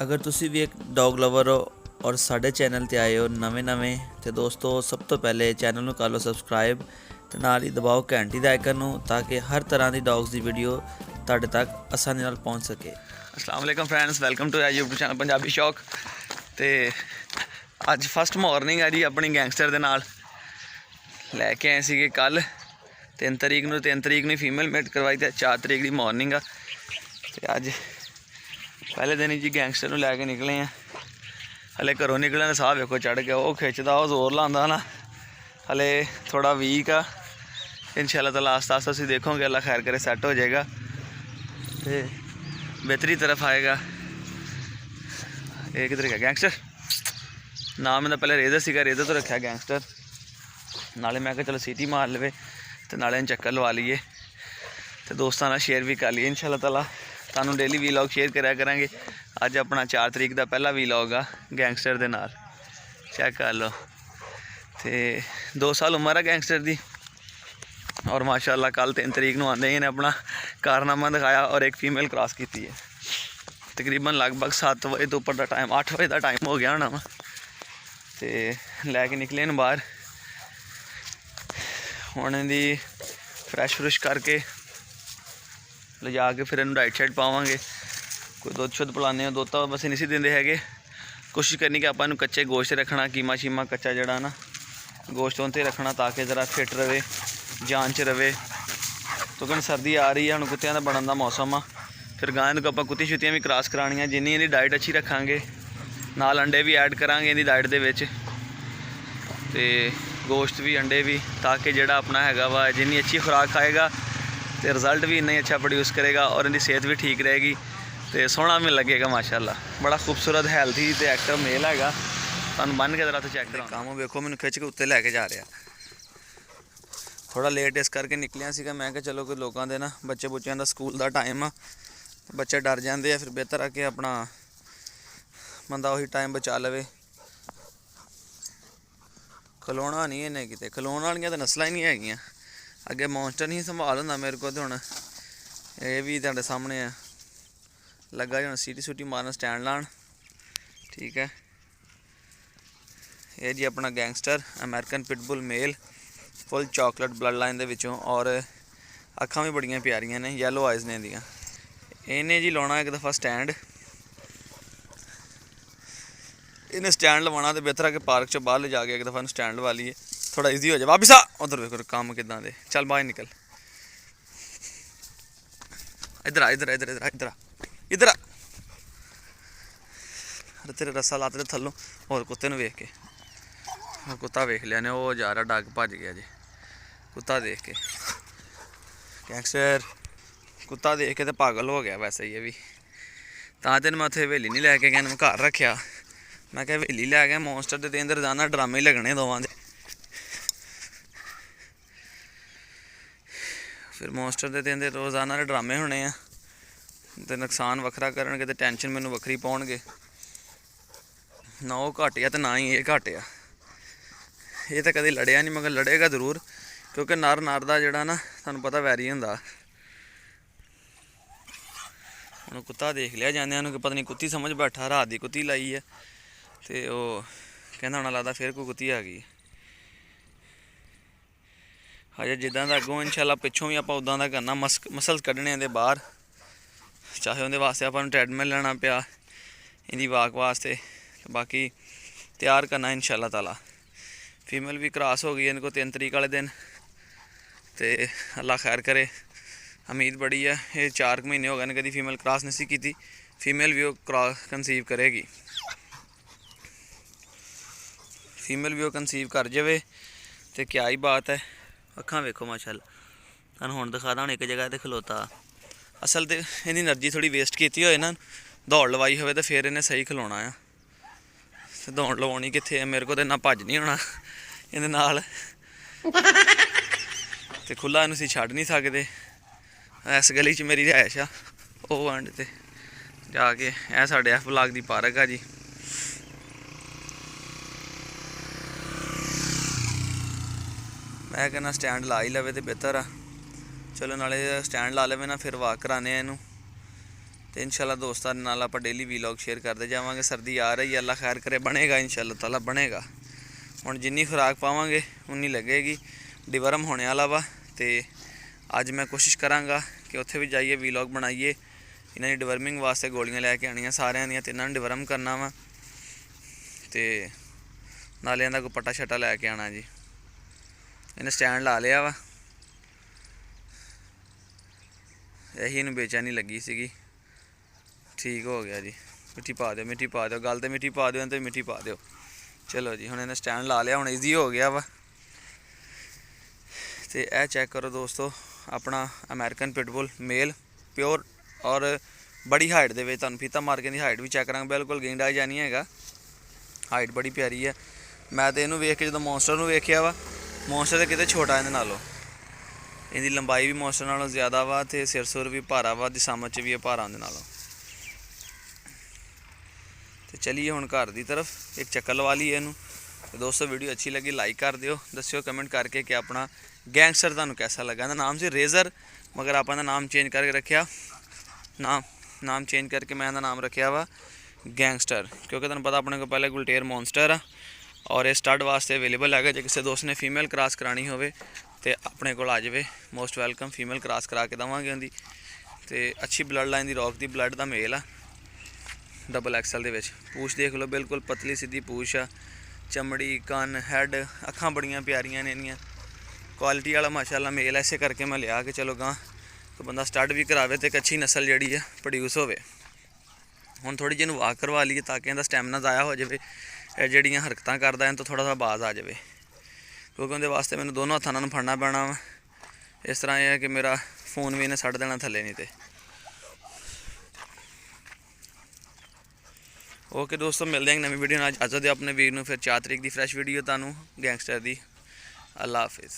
अगर तुसी भी एक डॉग लवर हो और साढ़े चैनल ते आए हो नवें तो दोस्तों सब तो पहले चैनल ਨੂੰ ਕਰ ਲਓ ਸਬਸਕ੍ਰਾਈਬ ਤੇ ਨਾਲ ਹੀ ਦਬਾਓ ਘੰਟੀ ਦਾ ਆਈਕਨ ਨੂੰ ਤਾਂ ਕਿ ਹਰ ਤਰ੍ਹਾਂ ਦੀ ਡੌਗਸ ਦੀ ਵੀਡੀਓ ਤੁਹਾਡੇ ਤੱਕ ਆਸਾਨੀ ਨਾਲ ਪਹੁੰਚ ਸਕੇ। अस्सलाम वालेकुम friends, welcome to YouTube channel Punjabi Shauk. तो अज फस्ट मॉर्निंग है जी अपनी गैंगस्टर के नाल लैके आए थे कल 3 तरीक नूं फीमेल मेट करवाई तो 4 तरीक की मॉर्निंग आ। तो अज पहले दिन ही जी गैंगस्टर नूं लैके निकले हैं। हले घरों निकले ने साह वेखो चढ़ गया, वो खिंचदा वो जोर लांदा ना, हले थोड़ा वीक आ। इंशाअल्लाह ताला आस्ता आस्ता तुसीं देखोगे, अल्लाह खैर करे सैट हो जाएगा तो बेहतरी तरफ आएगा। ये किधर गया गैंगस्टर? नाम इहदा पहले रेजर सीगा, रेजर तो रखा गैंगस्टर। नाले मैं कहा चलो सीटी मार लवे तो नाले चक्कर लवा लीए तो दोस्तों नाल शेयर भी कर लीए। इंशाअल्लाह ताला तुहानूं डेली वीलॉग शेयर करा करांगे। अज अपना 4 तरीक का पहला वीलॉग आ गैंगस्टर दे नाल, चेक कर लो। तो 2 साल उम्र है गैंगस्टर दी और माशाअल्लाह कल 3 तरीक नूं आंदे ही ने अपना कारनामा दिखाया और एक फीमेल क्रॉस की है। तकरीबन लगभग 7 बजे तो उपर का टाइम, 8 बजे का टाइम हो गया होना वा। तो लैके निकले न बाहर, हुण इहदी फ्रैश फ्रुश करके ले जाके फिर इन्हूं डाइट शाइट पावांगे। कोई दुध शुद्ध पिलाने, दुध तो बस नहीं सी देंदे हैगे। कोशिश करनी कि आपां इहनूं कच्चे गोश्त रखना, कीमा शीमा कच्चा जड़ा ना गोश्त उनते रखना ताकि ज़रा फिट रहे, जान च रहे। तो क्योंकि सर्दी आ रही है, हम कुत्तियां दा बनन दा मौसम आ। फिर गाय को आप कुत्ती शुत्तियां भी क्रॉस करानियां। जिन्नी इहदी डाइट अच्छी रखांगे, नाल अंडे भी ऐड करांगे इहदी डाइट दे विच, ते गोश्त भी अंडे भी, ताकि जिहड़ा अपना हैगा वा जिन्नी अच्छी खुराक खाएगा तो रिजल्ट भी इन्ना ही अच्छा प्रोड्यूस करेगा और इनकी सेहत भी ठीक रहेगी तो सोहना भी लगेगा। माशाअल्लाह बड़ा खूबसूरत हैल्थी तो एक्टिव मेल हैगा। तुहानूं बन के जरा तो चेक करा काम वेखो, मैनूं खिच के उत्ते लैके जा रहा। थोड़ा लेट इस करके निकलिया सीगा, मैं कहा चलो कोई लोगों के ना बच्चे बुच्चों का स्कूल का टाइम आ, बच्चे डर जाते हैं, फिर बेहतर आ कि अपना बंदा उही टाइम बचा लवे। खलोना नहीं इन्हें किते, खलोने वाली तो नस्ल ही नहीं है। अगे मॉन्स्टर नहीं संभाल होंदा मेरे को, तो हुण ये भी तुहाडे सामने है लगा जी। हुण सीटी सूटी मारन स्टैंड लाण, ठीक है। ये जी अपना gangster American pitbull male, full chocolate blood line दे विचों और अखां भी बड़ियां प्यारियां ने, येलो आइज़ ने इंदियां। इन्हें जी लाउणा एक दफ़ा स्टैंड, इन्हें स्टैंड लवाना तो बेहतर है कि पार्क चो बाहर ले जाके एक दफ़ा स्टैंड लवा लीए, थोड़ा ईजी हो जाए। वापिस आ, उधर देखो काम किदां दे, चल बाहर निकल, इधर आ इधर आ इधर इधर आ इधर आ इधर आ। अरे तेरे रस्सा लाते थे थल्लों, और कुत्ते नूं वेख के, और कुत्ता वेख लिया ने, वो जा रहा डग भज गया जी कुत्ता देख के। गैंगस्टर कुत्ता देख के तो पागल हो गया वैसे ही, ये भी तां ते मैं उत्थे हवेली नहीं लैके गया, मैं घर रखा। मैं क्या हवेली लै गया, मॉन्स्टर दे दिन रोजाना ड्रामे ही लगने दोवां दे। फिर मॉन्स्टर दे दिन रोजाना दे ड्रामे होने आ ते नुकसान वखरा करनगे ते टेंशन मैनू वखरी पाउणगे। ना वो घट आ तो ना ही ये घट आ। ये तो कभी लड़िया नहीं, मगर लड़ेगा जरूर, क्योंकि नर नर का जोड़ा ना तुहानूं पता वैरी हुंदा। हुण कुत्ता देख लिया जांदियां नूं कि पता नहीं कुत्ती समझ बैठा, रात की कुत्ती लाई है तो वो कहना होना लगता फिर कोई कुत्ती आ गई। हजे जिद्दां दा अगों इंशाअल्लाह पिछों भी आपां उदां दा करना, मसल्स कड्ढने दे बाहर, चाहे उहदे वास्ते आपां नूं ट्रेडमिल लैना पिया इहदी वाक वास्ते, बाकी तैयार करना इंशाअल्लाह ताला। फीमेल भी क्रॉस हो गई इनको 3 तरीक वाले दिन, तो अल्लाह खैर करे, उम्मीद बड़ी है। ये 4 महीने हो गए ने कभी फीमेल क्रॉस नहीं की, फीमेल भी वो क्रॉस कंसीव करेगी। फीमेल भी वो कंसीव कर जाए तो क्या ही बात है। अखां वेखो माशाअल्लाह, तुहानूं हुण दिखा दा हुण एक जगह ते खलोता। असल तो इहदी एनर्जी थोड़ी वेस्ट की होए ना, दौड़ लवाई होवे तो फिर इन्हें सही खलोना आ। दौड़ लवाउणी कित्थे है, मेरे को तो इन्ना भज नहीं होना इहदे नाल, ते खुला इनूं असीं छड्ड नहीं सकदे। इस गली च मेरी रिहायश आ, ओह एंड ते जाके ए साडे एफ ब्लॉक दी पार्क आ जी। मैं कहना स्टैंड ला ही लवे तो बेहतर आ। चलो नाले स्टैंड ला लवे ना, फिर वाक कराने इनू ਤੇ ਇਨਸ਼ਾਅੱਲਾ ਦੋਸਤਾਂ ਨਾਲ ਆਪਾਂ ਡੇਲੀ ਵੀਲੌਗ ਸ਼ੇਅਰ ਕਰਦੇ ਜਾਵਾਂਗੇ। ਸਰਦੀ ਆ ਰਹੀ ਹੈ, ਅੱਲਾ ਖੈਰ ਕਰੇ, ਬਣੇਗਾ ਇਨਸ਼ਾਅੱਲਾ ਤਾਲਾ ਬਣੇਗਾ। ਹੁਣ ਜਿੰਨੀ ਖੁਰਾਕ ਪਾਵਾਂਗੇ ਉਨੀ ਲੱਗੇਗੀ। ਡਿਵਰਮ ਹੋਣੇ ਵਾਲਾ ਵਾ ਤੇ ਅੱਜ ਮੈਂ ਕੋਸ਼ਿਸ਼ ਕਰਾਂਗਾ ਕਿ ਉੱਥੇ ਵੀ ਜਾਈਏ, ਵੀਲੌਗ ਬਣਾਈਏ। ਇਹਨਾਂ ਦੀ ਡਿਵਰਮਿੰਗ ਵਾਸਤੇ ਗੋਲੀਆਂ ਲੈ ਕੇ ਆਉਣੀਆਂ ਸਾਰਿਆਂ ਦੀਆਂ, ਤਿੰਨਾਂ ਨੂੰ ਡਿਵਰਮ ਕਰਨਾ ਵਾ ਤੇ ਨਾਲੇ ਇਹਦਾ ਕੋਈ ਪੱਟਾ ਛੱਟਾ ਲੈ ਕੇ ਆਉਣਾ ਜੀ। ਇਹਨੇ ਸਟੈਂਡ ਲਾ ਲਿਆ ਵਾ, ਇਹੀ ਇਹਨੂੰ ਬੇਚੈਨੀ ਲੱਗੀ ਸੀਗੀ। ਠੀਕ ਹੋ ਗਿਆ ਜੀ। ਮਿੱਟੀ ਪਾ ਦਿਓ, ਮਿੱਟੀ ਪਾ ਦਿਓ, ਗੱਲ ਤੇ ਮਿੱਟੀ ਪਾ ਦਿਓ ਤੇ ਮਿੱਟੀ ਪਾ ਦਿਓ। ਚਲੋ ਜੀ, ਹੁਣ ਇਹਨੇ ਸਟੈਂਡ ਲਾ ਲਿਆ, ਹੁਣ ਈਜ਼ੀ ਹੋ ਗਿਆ ਵਾ। ਤੇ ਇਹ ਚੈੱਕ ਕਰੋ ਦੋਸਤੋ, ਆਪਣਾ ਅਮਰੀਕਨ ਪਿਟਬੁਲ ਮੇਲ ਪਿਓਰ ਔਰ ਬੜੀ ਹਾਈਟ ਦੇ ਵਿੱਚ। ਤੁਹਾਨੂੰ ਫੀਤਾ ਮਾਰ ਕੇ ਦੀ ਹਾਈਟ ਵੀ ਚੈੱਕ ਕਰਾਂਗੇ, ਬਿਲਕੁਲ ਗੇਂਡਾ ਜਿਹਾ ਨਹੀਂ ਹੈਗਾ, ਹਾਈਟ ਬੜੀ ਪਿਆਰੀ ਹੈ। ਮੈਂ ਤਾਂ ਇਹਨੂੰ ਵੇਖ ਕੇ ਜਦੋਂ ਮੌਨਸਟਰ ਨੂੰ ਵੇਖਿਆ ਵਾ, ਮੌਨਸਟਰ ਤਾਂ ਕਿਤੇ ਛੋਟਾ ਇਹਦੇ ਨਾਲੋਂ। ਇਹਦੀ ਲੰਬਾਈ ਵੀ ਮੌਨਸਟਰ ਨਾਲੋਂ ਜ਼ਿਆਦਾ ਵਾ ਤੇ ਸਿਰ ਸੁਰ ਵੀ ਭਾਰਾ ਵਾ, ਦਿਸਾਮਤ 'ਚ ਵੀ ਇਹ ਭਾਰਾ ਉਹਦੇ ਨਾਲੋਂ। ਤੇ ਚਲੀਏ ਹੁਣ ਘਰ ਦੀ ਤਰਫ, ਇੱਕ ਚੱਕਰ ਲਵਾ ਲਈਏ ਇਹਨੂੰ। ਤੇ ਦੋਸਤੋ ਵੀਡੀਓ ਅੱਛੀ ਲੱਗੀ ਲਾਈਕ ਕਰ ਦਿਓ, ਦੱਸਿਓ ਕਮੈਂਟ ਕਰਕੇ ਕਿ ਆਪਣਾ ਗੈਂਗਸਟਰ ਤੁਹਾਨੂੰ ਕੈਸਾ ਲੱਗਾ। ਇਹਦਾ ਨਾਮ ਸੀ ਰੇਜ਼ਰ, ਮਗਰ ਆਪਾਂ ਦਾ ਨਾਮ ਚੇਂਜ ਕਰਕੇ ਰੱਖਿਆ, ਨਾਮ ਚੇਂਜ ਕਰਕੇ ਮੈਂ ਇਹਦਾ ਨਾਮ ਰੱਖਿਆ ਵਾ ਗੈਂਗਸਟਰ, ਕਿਉਂਕਿ ਤੁਹਾਨੂੰ ਪਤਾ ਆਪਣੇ ਕੋਲ ਪਹਿਲੇ ਗੁਲਟੇਰ ਮੌਨਸਟਰ ਆ ਔਰ ਇਹ ਸਟੱਡ ਵਾਸਤੇ ਅਵੇਲੇਬਲ ਹੈਗਾ। ਜੇ ਕਿਸੇ ਦੋਸਤ ਨੇ ਫੀਮੇਲ ਕ੍ਰਾਸ ਕਰਾਉਣੀ ਹੋਵੇ ਤੇ ਆਪਣੇ ਕੋਲ ਆ ਜਾਵੇ, ਮੋਸਟ ਵੈਲਕਮ। ਫੀਮੇਲ ਕ੍ਰਾਸ ਕਰਾ ਕੇ ਦੇਵਾਂਗੇ ਉਹਦੀ। ਤੇ ਅੱਛੀ ਬਲੱਡ ਲਾਈਨ ਦੀ ਰੌਕ ਦੀ ਬਲੱਡ ਦਾ ਮੇਲ ਆ, ਡਬਲ ਐਕਸਲ ਦੇ ਵਿੱਚ। ਪੂਛ ਦੇਖ ਲਓ, ਬਿਲਕੁਲ ਪਤਲੀ ਸਿੱਧੀ ਪੂਛ ਆ, ਚਮੜੀ, ਕੰਨ, ਹੈਡ, ਅੱਖਾਂ ਬੜੀਆਂ ਪਿਆਰੀਆਂ ਨੇ ਇਹਦੀਆਂ। ਕੁਆਲਿਟੀ ਵਾਲਾ ਮਾਸ਼ਾਅੱਲਾ ਮੇਲ, ਐਸੇ ਕਰਕੇ ਮੈਂ ਲਿਆ ਕਿ ਚਲੋ ਗਾਂ ਕੋਈ ਬੰਦਾ ਸਟੱਡ ਵੀ ਕਰਾਵੇ ਤੇ ਇੱਕ ਅੱਛੀ ਨਸਲ ਜਿਹੜੀ ਆ ਪ੍ਰੋਡਿਊਸ ਹੋਵੇ। ਹੁਣ ਥੋੜ੍ਹੀ ਜਿਹੀ ਇਹਨੂੰ ਵਾਕ ਕਰਵਾ ਲਈਏ ਤਾਂ ਕਿ ਇਹਦਾ ਸਟੈਮਿਨਾ ਜ਼ਾਇਆ ਹੋ ਜਾਵੇ। ਇਹ ਜਿਹੜੀਆਂ ਹਰਕਤਾਂ ਕਰਦਾ ਇਹਨਾਂ ਤੋਂ ਥੋੜ੍ਹਾ ਜਿਹਾ ਬਾਜ਼ ਆ ਜਾਵੇ, ਕਿਉਂਕਿ ਉਹਦੇ ਵਾਸਤੇ ਮੈਨੂੰ ਦੋਨੋਂ ਹੱਥਾਂ ਨਾਲ ਫੜਨਾ ਪੈਣਾ ਵਾ। ਇਸ ਤਰ੍ਹਾਂ ਇਹ ਹੈ ਕਿ ਮੇਰਾ ਫੋਨ ਵੀ ਇਹਨੇ ਛੱਡ ਦੇਣਾ ਥੱਲੇ ਨਹੀਂ ਤੇ। ਓਕੇ ਦੋਸਤੋ, ਮਿਲਦੇ ਹਾਂ ਨਵੀਂ ਵੀਡੀਓ ਨਾਲ। ਇਜਾਜ਼ਤ ਦਿਓ ਆਪਣੇ ਵੀਰ ਨੂੰ, ਫਿਰ 4 ਤਰੀਕ ਦੀ ਫਰੈਸ਼ ਵੀਡੀਓ ਤੁਹਾਨੂੰ ਗੈਂਗਸਟਰ ਦੀ। ਅੱਲਾ ਹਾਫਿਜ਼।